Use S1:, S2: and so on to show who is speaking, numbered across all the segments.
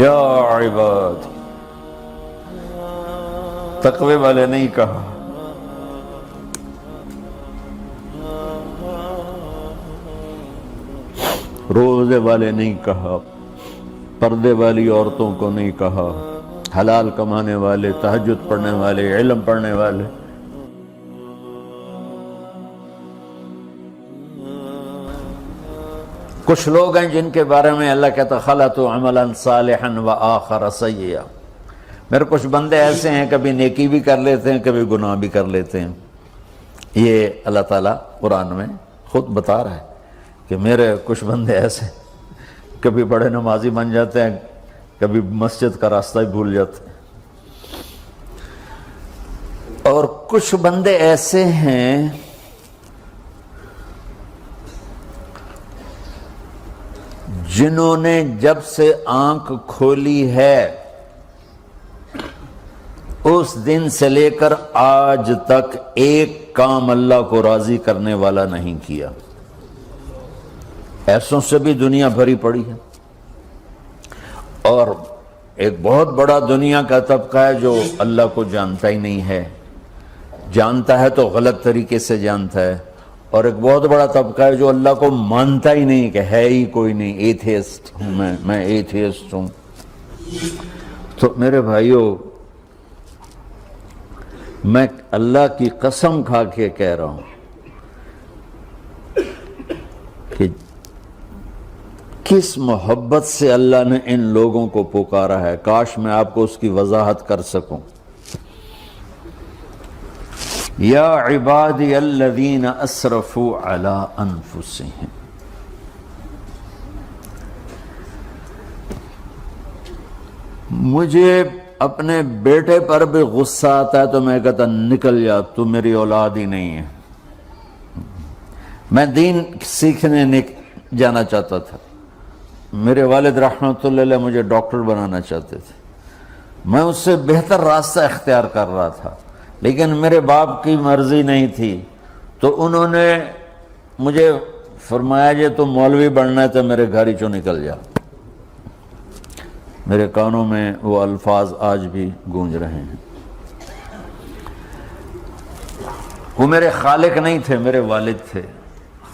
S1: یا عباد، تقوی والے نہیں کہا، روزے والے نہیں کہا، پردے والی عورتوں کو نہیں کہا، حلال کمانے والے، تہجد پڑھنے والے، علم پڑھنے والے. کچھ لوگ ہیں جن کے بارے میں اللہ کہتا خلطوا عملا صالحا وآخر سیئا. میرے کچھ بندے ایسے ہیں کبھی نیکی بھی کر لیتے ہیں، کبھی گناہ بھی کر لیتے ہیں. یہ اللہ تعالیٰ قرآن میں خود بتا رہا ہے کہ میرے کچھ بندے ایسے کبھی بڑے نمازی بن جاتے ہیں، کبھی مسجد کا راستہ ہی بھول جاتے ہیں. اور کچھ بندے ایسے ہیں جنہوں نے جب سے آنکھ کھولی ہے اس دن سے لے کر آج تک ایک کام اللہ کو راضی کرنے والا نہیں کیا. ایسوں سے بھی دنیا بھری پڑی ہے. اور ایک بہت بڑا دنیا کا طبقہ ہے جو اللہ کو جانتا ہی نہیں ہے، جانتا ہے تو غلط طریقے سے جانتا ہے. اور ایک بہت بڑا طبقہ ہے جو اللہ کو مانتا ہی نہیں کہ ہے ہی کوئی نہیں، ایتھیسٹ ہوں میں ایتھیسٹ ہوں. تو میرے بھائیوں، میں اللہ کی قسم کھا کے کہہ رہا ہوں کہ کس محبت سے اللہ نے ان لوگوں کو پکارا ہے، کاش میں آپ کو اس کی وضاحت کر سکوں. یا عبادی الذین اسرفوا علی انفسہم. مجھے اپنے بیٹے پر بھی غصہ آتا ہے تو میں کہتا نکل جا، تو میری اولاد ہی نہیں ہے. میں دین سیکھنے جانا چاہتا تھا، میرے والد رحمۃ اللہ علیہ مجھے ڈاکٹر بنانا چاہتے تھے، میں اس سے بہتر راستہ اختیار کر رہا تھا، لیکن میرے باپ کی مرضی نہیں تھی. تو انہوں نے مجھے فرمایا جی تو مولوی بننا ہے تو میرے گھر ہی چوں نکل جا. میرے کانوں میں وہ الفاظ آج بھی گونج رہے ہیں. وہ میرے خالق نہیں تھے، میرے والد تھے.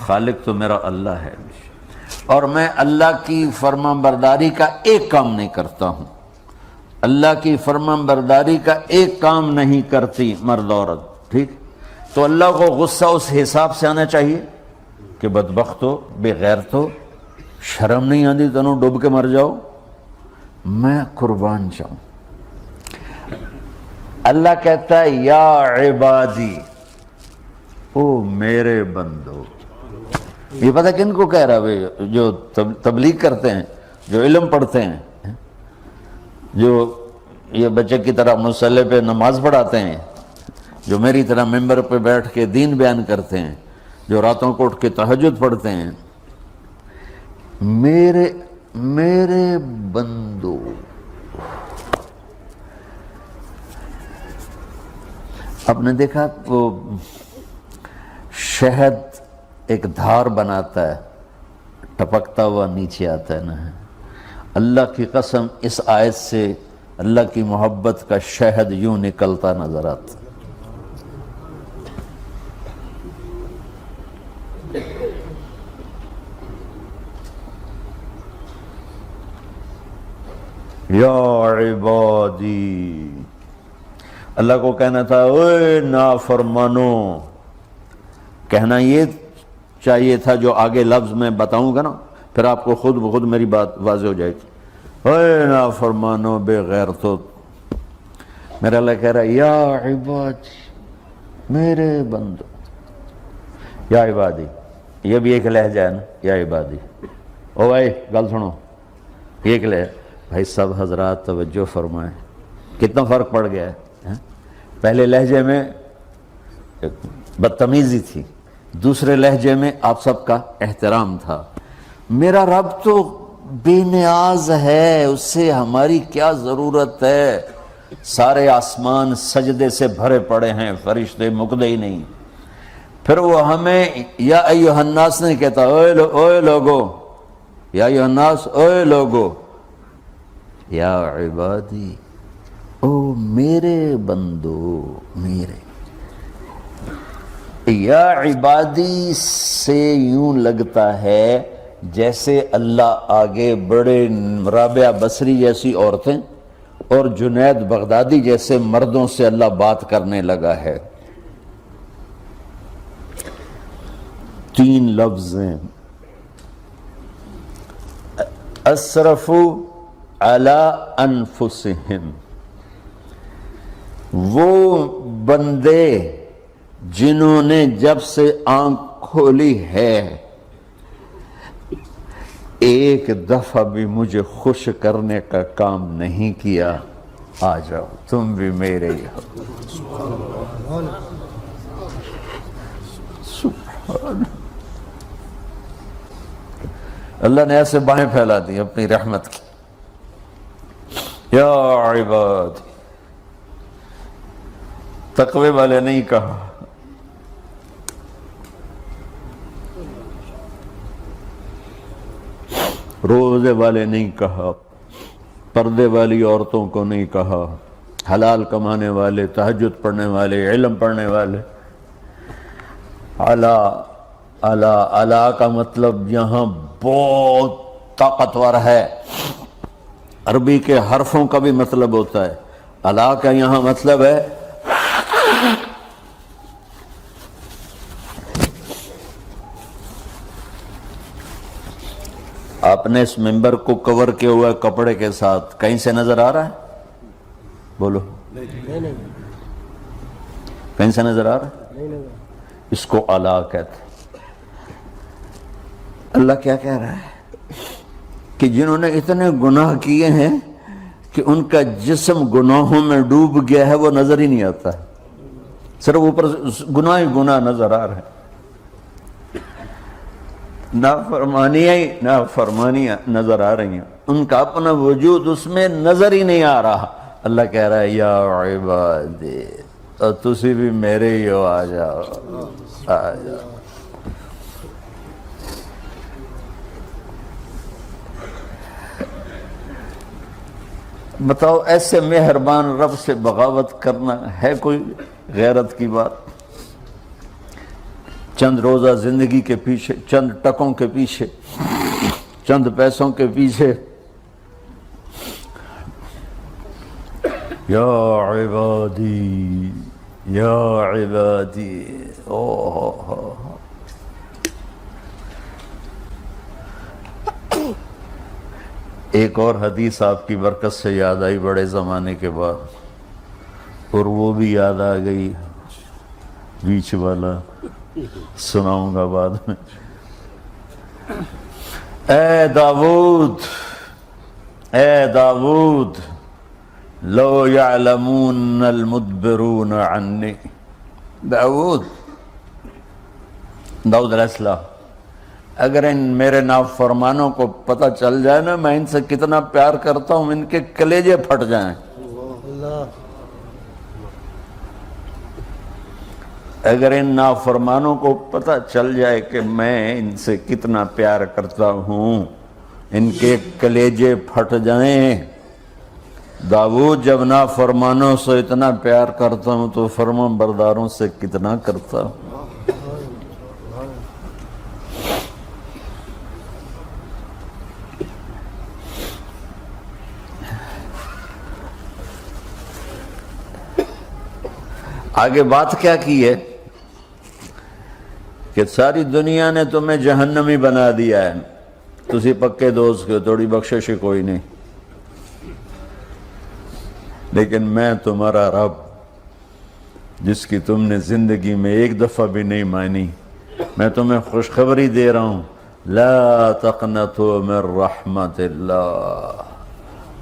S1: خالق تو میرا اللہ ہے، اور میں اللہ کی فرمان برداری کا ایک کام نہیں کرتا ہوں. اللہ کی فرمان برداری کا ایک کام نہیں کرتی مرد عورت، ٹھیک؟ تو اللہ کو غصہ اس حساب سے آنا چاہیے کہ بدبخت ہو، بے غیرت ہو، شرم نہیں آتی تنوں ڈوب کے مر جاؤ. میں قربان جاؤں. اللہ کہتا ہے یا عبادی، او میرے بندو. یہ پتہ کن کو کہہ رہا ہے؟ جو تبلیغ کرتے ہیں، جو علم پڑھتے ہیں، جو یہ بچے کی طرح مصلی پہ نماز پڑھاتے ہیں، جو میری طرح ممبر پہ بیٹھ کے دین بیان کرتے ہیں، جو راتوں کو اٹھ کے تہجد پڑھتے ہیں. میرے بندو، آپ نے دیکھا وہ شہد ایک دھار بناتا ہے، ٹپکتا ہوا نیچے آتا ہے نا. اللہ کی قسم اس آیت سے اللہ کی محبت کا شہد یوں نکلتا نظر آتا. یا عبادی، اللہ کو کہنا تھا اوے نافرمانو. کہنا یہ چاہیے تھا جو آگے لفظ میں بتاؤں گا نا، پھر آپ کو خود بخود میری بات واضح ہو جائے گی. اوے نافرمانو، بے غیرتو. میرا اللہ کہہ رہا ہے یا عبادی، میرے بندو. یا عبادی یہ بھی ایک لہجہ ہے نا، یا عبادی. او بھائی گل سنو، یہ ایک لہجہ. بھائی سب حضرات توجہ فرمائیں، کتنا فرق پڑ گیا ہے. پہلے لہجے میں بدتمیزی تھی، دوسرے لہجے میں آپ سب کا احترام تھا. میرا رب تو بے نیاز ہے، اس سے ہماری کیا ضرورت ہے. سارے آسمان سجدے سے بھرے پڑے ہیں، فرشتے مکدے ہی نہیں. پھر وہ ہمیں یا ایھا الناس نہیں کہتا اوے لوگو، یا ایھا الناس اوے لوگو. یا عبادی، او میرے بندو، میرے یا عبادی سے یوں لگتا ہے جیسے اللہ آگے بڑے رابعہ بصری جیسی عورتیں اور جنید بغدادی جیسے مردوں سے اللہ بات کرنے لگا ہے. 3 لفظ ہیں، اسرفوا علی انفسہم، وہ بندے جنہوں نے جب سے آنکھ کھولی ہے ایک دفعہ بھی مجھے خوش کرنے کا کام نہیں کیا. آ جاؤ تم بھی میرے ہی ہو. سبحان اللہ نے ایسے باہیں پھیلا دی اپنی رحمت کی. یا عباد، تقوی والے نہیں کہا، روزے والے نہیں کہا، پردے والی عورتوں کو نہیں کہا، حلال کمانے والے، تہجد پڑھنے والے، علم پڑھنے والے. اعلیٰ کا مطلب یہاں بہت طاقتور ہے. عربی کے حرفوں کا بھی مطلب ہوتا ہے. اعلیٰ کا یہاں مطلب ہے آپ نے اس ممبر کو کور کیا ہوا ہے کپڑے کے ساتھ، کہیں سے نظر آ رہا ہے؟ بولو، کہیں سے نظر آ رہا ہے؟ اس کو اعلیٰ کہتے ہیں. اللہ کیا کہہ رہا ہے کہ جنہوں نے اتنے گناہ کیے ہیں کہ ان کا جسم گناہوں میں ڈوب گیا ہے، وہ نظر ہی نہیں آتا ہے، صرف اوپر گناہ ہی گناہ نظر آ رہے ہیں. نافرمانیاں نظر آ رہی ہیں، ان کا اپنا وجود اس میں نظر ہی نہیں آ رہا. اللہ کہہ رہا ہے یا عبادی، اور تسی بھی میرے ہی ہو، آ جاؤ آ جاؤ. بتاؤ ایسے مہربان رب سے بغاوت کرنا ہے کوئی غیرت کی بات؟ چند روزہ زندگی کے پیچھے، چند ٹکوں کے پیچھے، چند پیسوں کے پیچھے. یا عبادی یا عبادی. ایک اور حدیث آپ کی برکت سے یاد آئی بڑے زمانے کے بعد، اور وہ بھی یاد آ گئی، بیچ والا سناؤں گا بعد میں. اے داؤد، اے داؤد، لو یعلمون المدبرون عنی. داؤد علیہ السلام، اگر ان میرے نافرمانوں کو پتہ چل جائے نا میں ان سے کتنا پیار کرتا ہوں، ان کے کلیجے پھٹ جائیں. اگر ان نافرمانوں کو پتہ چل جائے کہ میں ان سے کتنا پیار کرتا ہوں، ان کے کلیجے پھٹ جائیں. داؤد جب نافرمانوں سے اتنا پیار کرتا ہوں تو فرما برداروں سے کتنا کرتا ہوں. آگے بات کیا کی ہے کہ ساری دنیا نے تمہیں جہنمی بنا دیا ہے، تسی پکے دوست کے تھوڑی بخشش کوئی نہیں، لیکن میں تمہارا رب جس کی تم نے زندگی میں ایک دفعہ بھی نہیں مانی، میں تمہیں خوشخبری دے رہا ہوں، لا تقنطوا من رحمت اللہ،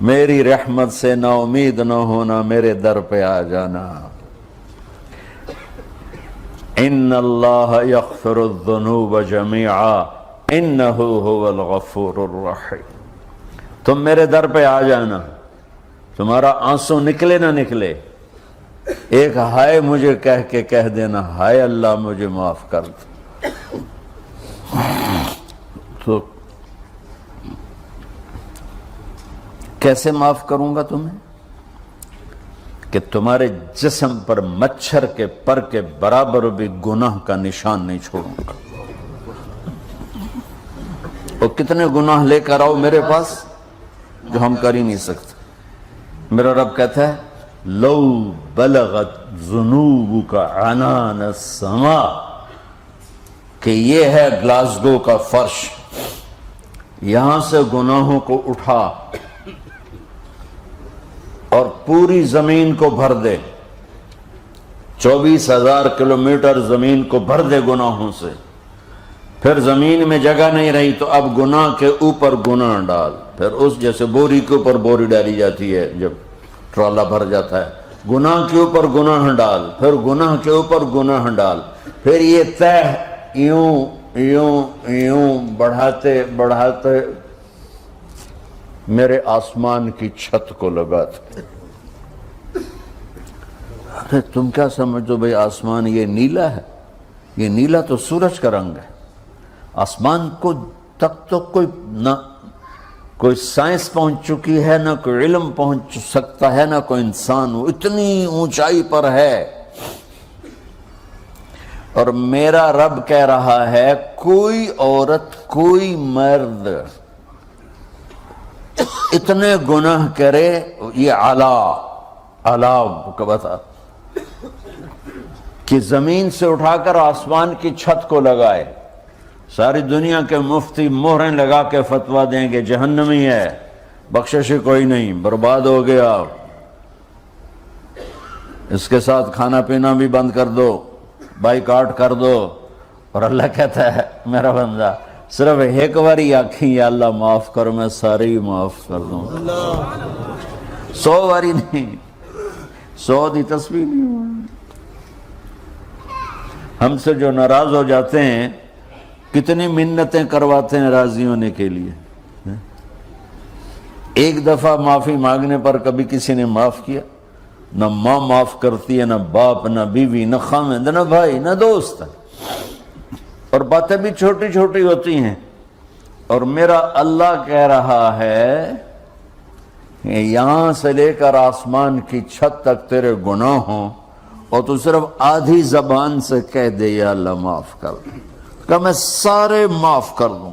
S1: میری رحمت سے نا امید نہ ہونا، میرے در پہ آ جانا. ان اللہ یغفر الذنوب جميعا انہ هو الغفور الرحیم. تم میرے در پہ آ جانا، تمہارا آنسو نکلے نہ نکلے، ایک ہائے مجھے کہہ دینا، ہائے اللہ مجھے معاف کر دو. تو کیسے معاف کروں گا تمہیں؟ کہ تمہارے جسم پر مچھر کے پر کے برابر بھی گناہ کا نشان نہیں چھوڑوں گا. اور کتنے گناہ لے کر آؤ میرے پاس جو ہم کر ہی نہیں سکتے. میرا رب کہتا ہے لو بلغت ذنوبک عنان السماء، کہ یہ ہے گلاسگو کا فرش، یہاں سے گناہوں کو اٹھا اور پوری زمین کو بھر دے، 24,000 کلومیٹر زمین کو بھر دے گناہوں سے. پھر زمین میں جگہ نہیں رہی تو اب گناہ کے اوپر گناہ ڈال. پھر اس جیسے بوری کے اوپر بوری ڈالی جاتی ہے جب ٹرالا بھر جاتا ہے، گناہ کے اوپر گناہ ڈال، پھر گناہ کے اوپر گناہ ڈال. پھر یہ تہ یوں یوں یوں بڑھاتے بڑھاتے میرے آسمان کی چھت کو لگاتے. ارے تم کیا سمجھو بھئی آسمان یہ نیلا ہے؟ یہ نیلا تو سورج کا رنگ ہے. آسمان کو تک تو کوئی سائنس پہنچ چکی ہے، نہ کوئی علم پہنچ سکتا ہے، نہ کوئی انسان. وہ اتنی اونچائی پر ہے. اور میرا رب کہہ رہا ہے کوئی عورت کوئی مرد اتنے گناہ کرے، یہ اعلیٰ کا بتا کہ زمین سے اٹھا کر آسمان کی چھت کو لگائے. ساری دنیا کے مفتی مہریں لگا کے فتویٰ دیں گے جہنمی ہے، بخشش کوئی نہیں، برباد ہو گیا، اس کے ساتھ کھانا پینا بھی بند کر دو، بائیکاٹ کر دو. اور اللہ کہتا ہے میرا بندہ صرف ایک باری آکھیں یا اللہ معاف کرو، میں سارے ہی معاف کر دوں. 100 باری نہیں، 100 دی تسبیح نہیں. ہم سے جو ناراض ہو جاتے ہیں کتنی منتیں کرواتے ہیں راضی ہونے کے لیے. ایک دفعہ معافی مانگنے پر کبھی کسی نے معاف کیا؟ نہ ماں معاف کرتی ہے، نہ باپ، نہ بیوی، نہ خاوند، نہ بھائی، نہ دوست. اور باتیں بھی چھوٹی چھوٹی ہوتی ہیں. اور میرا اللہ کہہ رہا ہے کہ یہاں سے لے کر آسمان کی چھت تک تیرے گناہ ہوں اور تو صرف آدھی زبان سے کہہ دے یا اللہ معاف کر، کہ میں سارے معاف کر دوں.